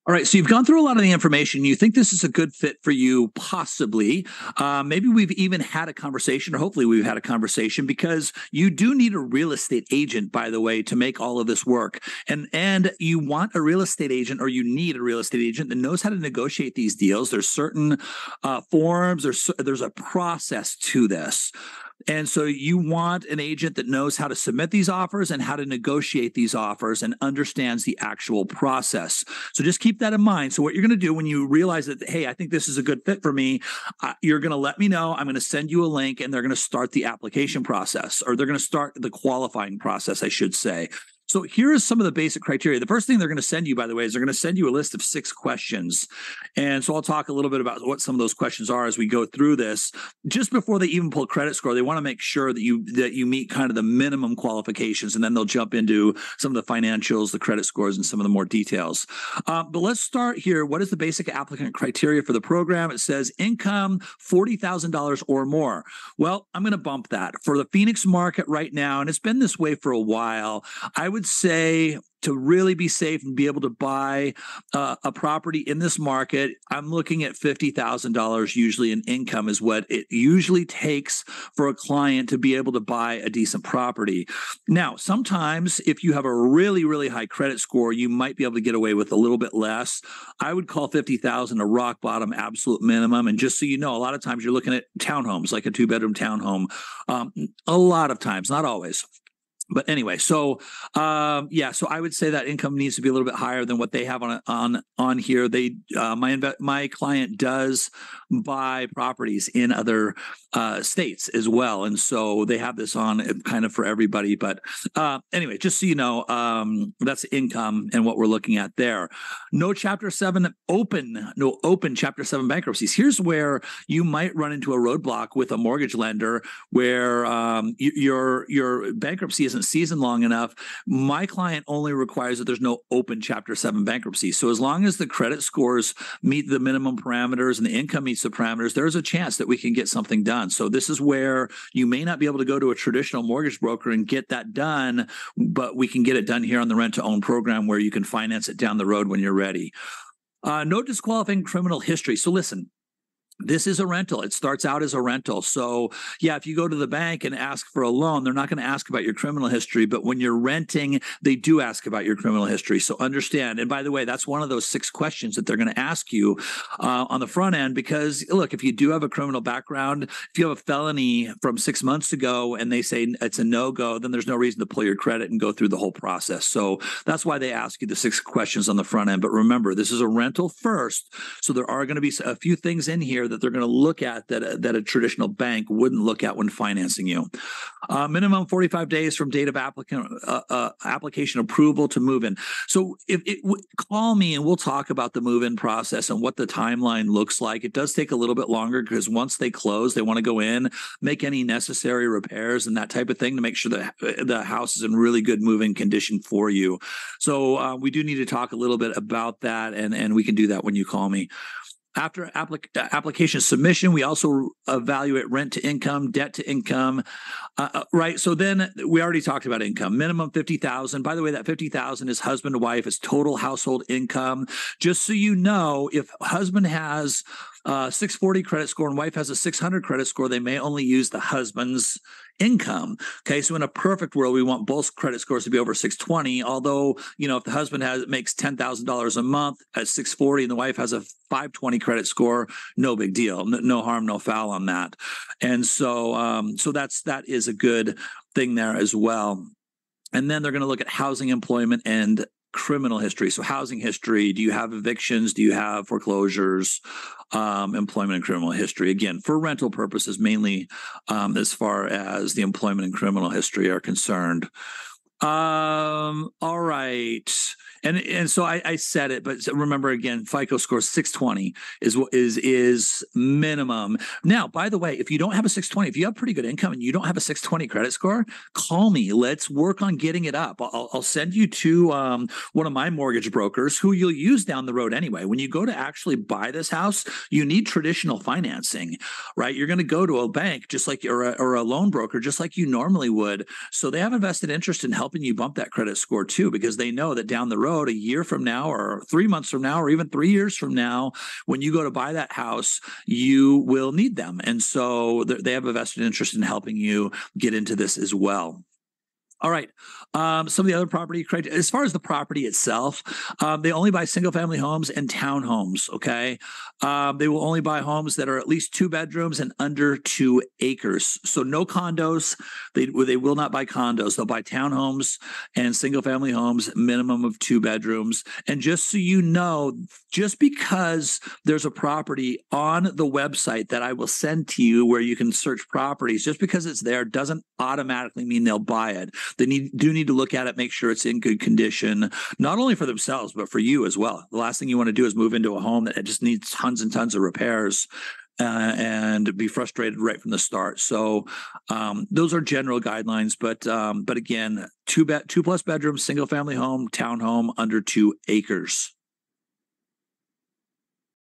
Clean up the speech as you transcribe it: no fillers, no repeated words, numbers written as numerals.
All right, so you've gone through a lot of the information. You think this is a good fit for you, possibly. Maybe we've even had a conversation, or hopefully we've had a conversation, because you do need a real estate agent, by the way, to make all of this work. And you want a real estate agent, or you need a real estate agent that knows how to negotiate these deals. There's certain forms, there's a process to this. And so you want an agent that knows how to submit these offers and how to negotiate these offers and understands the actual process. So just keep that in mind. So what you're going to do when you realize that, hey, I think this is a good fit for me, you're going to let me know. I'm going to send you a link, and they're going to start the application process, or they're going to start the qualifying process, I should say. So here is some of the basic criteria. The first thing they're going to send you, by the way, is they're going to send you a list of 6 questions. And so I'll talk a little bit about what some of those questions are as we go through this. Just before they even pull a credit score, they want to make sure that you meet kind of the minimum qualifications, and then they'll jump into some of the financials, the credit scores, and some of the more details. But let's start here. What is the basic applicant criteria for the program? It says income $40,000 or more. Well, I'm going to bump that. For the Phoenix market right now, and it's been this way for a while, I would say to really be safe and be able to buy a property in this market, I'm looking at $50,000 usually in income is what it usually takes for a client to be able to buy a decent property. Now, sometimes if you have a really, really high credit score, you might be able to get away with a little bit less. I would call $50,000 a rock bottom absolute minimum. And just so you know, a lot of times you're looking at townhomes, like a 2-bedroom townhome. A lot of times, not always. But anyway, so so I would say that income needs to be a little bit higher than what they have on here. They my client does buy properties in other states as well, and so they have this on kind of for everybody. But anyway, just so you know, that's income and what we're looking at there. No Chapter 7 open Chapter 7 bankruptcies. Here's where you might run into a roadblock with a mortgage lender where your bankruptcy isn't seasoned long enough. My client only requires that there's no open Chapter 7 bankruptcy. So as long as the credit scores meet the minimum parameters and the income meets the parameters, there's a chance that we can get something done. So this is where you may not be able to go to a traditional mortgage broker and get that done, but we can get it done here on the rent-to-own program where you can finance it down the road when you're ready. No disqualifying criminal history. So listen, this is a rental. It starts out as a rental. So yeah, if you go to the bank and ask for a loan, they're not going to ask about your criminal history. But when you're renting, they do ask about your criminal history. So understand. And by the way, that's one of those 6 questions that they're going to ask you on the front end, because look, if you do have a criminal background, if you have a felony from 6 months ago and they say it's a no-go, then there's no reason to pull your credit and go through the whole process. So that's why they ask you the 6 questions on the front end. But remember, this is a rental first. So there are going to be a few things in here that they're going to look at that a traditional bank wouldn't look at when financing you. Minimum 45 days from date of application approval to move in. So call me and we'll talk about the move-in process and what the timeline looks like. It does take a little bit longer because once they close, they want to go in, make any necessary repairs and that type of thing to make sure that the house is in really good move-in condition for you. So we do need to talk a little bit about that, and we can do that when you call me. After application submission, we also evaluate rent to income, debt to income, right? So then we already talked about income, minimum $50,000. By the way, that $50,000 is husband to wife, is total household income. Just so you know, if husband has 640 credit score and wife has a 600 credit score, they may only use the husband's income. Okay, so in a perfect world, we want both credit scores to be over 620. Although, if the husband makes $10,000 a month at 640 and the wife has a 520 credit score, no big deal, no harm, no foul on that. And so, that is a good thing there as well. And then they're going to look at housing, employment, and criminal history. So housing history, do you have evictions? Do you have foreclosures? Employment and criminal history. Again, for rental purposes, mainly as far as the employment and criminal history are concerned. All right. And so I said it, but remember again, FICO score 620 is minimum. Now, by the way, if you don't have a 620, if you have pretty good income and you don't have a 620 credit score, call me. Let's work on getting it up. I'll send you to one of my mortgage brokers who you'll use down the road anyway. When you go to actually buy this house, you need traditional financing, right? You're going to go to a bank just like or a loan broker, just like you normally would. So they have a vested interest in helping you bump that credit score too, because they know that down the road, road, a year from now, or 3 months from now, or even 3 years from now, when you go to buy that house, you will need them. And so they have a vested interest in helping you get into this as well. All right. Some of the other property criteria, as far as the property itself, they only buy single family homes and townhomes. Okay. They will only buy homes that are at least 2 bedrooms and under 2 acres. So no condos. They will not buy condos. They'll buy townhomes and single family homes, minimum of 2 bedrooms. And just so you know, just because there's a property on the website that I will send to you where you can search properties, just because it's there doesn't automatically mean they'll buy it. They do need to look at it, make sure it's in good condition, not only for themselves, but for you as well. The last thing you want to do is move into a home that just needs tons and tons of repairs and be frustrated right from the start. So those are general guidelines. But again, 2+ bedrooms, single family home, townhome under 2 acres.